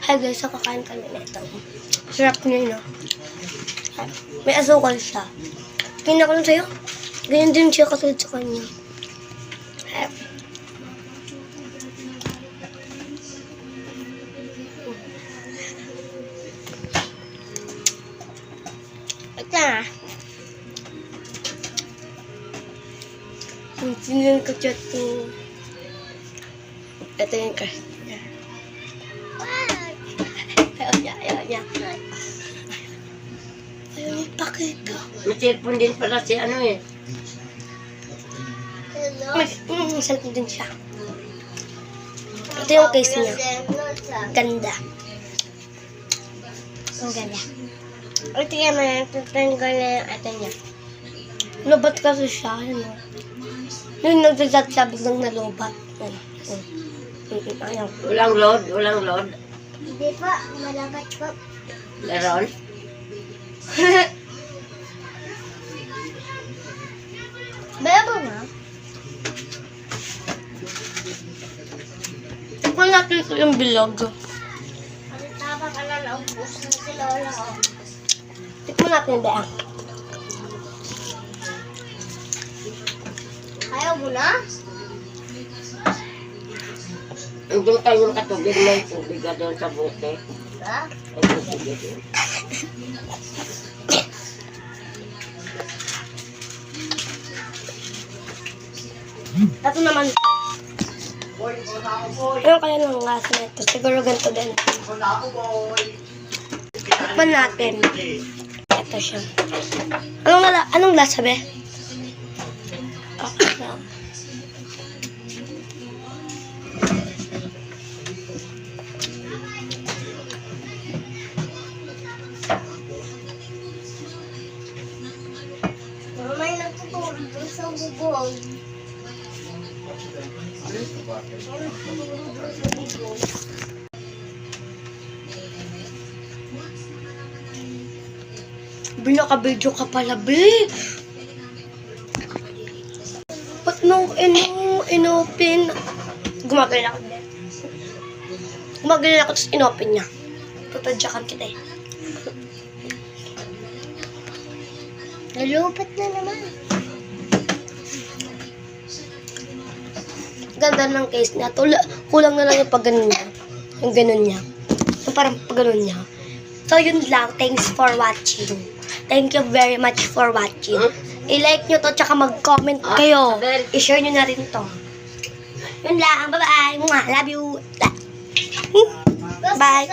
Hi guys, so kakain kami na ito. Sarap niya, no? May asukal siya. Tingnan ko lang sa'yo. Ganyan din siya katulad sa kanya. Ito na. Sinan ko chat ko. Ito yung crush niya. Ayaw niya. Ayaw niya ipakita. May cellphone din pala si ano eh. May cellphone din siya. Ito yung case niya. Ganda. Ang ganda. Ito yung mga tatanggal na yung ate niya. Lobat kasi siya. Ano? Yung nagsasabi ng nalobat. Ayaw. Walang load, walang load. Hindi po, malagat po. Meron? Bebo na? Tikman natin ito yung bilog. Ang tama ka na naubos na si Lola ko. Tikman natin yung beang. Ayaw mo na? Andun tayong katubig, may tubig ka doon sa bote. Ha? May tubig doon. Ito naman. Ano kaya ng lasa nito? Siguro ganito din. Tikman natin. Ito siya. Anong lasa, be? Okay lang. May nagtutulog doon sa bubong. Binaka-video ka pala, be. Ba't nung inopen? Gumagala ako, be. Gumagala ako, tapos inopen niya. Tutadyakan kita eh. Nalupat na naman. Ganda ng case niya. Kulang na lang yung pag ganun niya. Yung ganun niya. Yung parang pag ganun niya. So, yun lang. Thanks for watching. Thank you very much for watching. I-like nyo to, tsaka mag-comment kayo. I-share nyo na rin to. Yun lang. Bye-bye. Love you. Bye.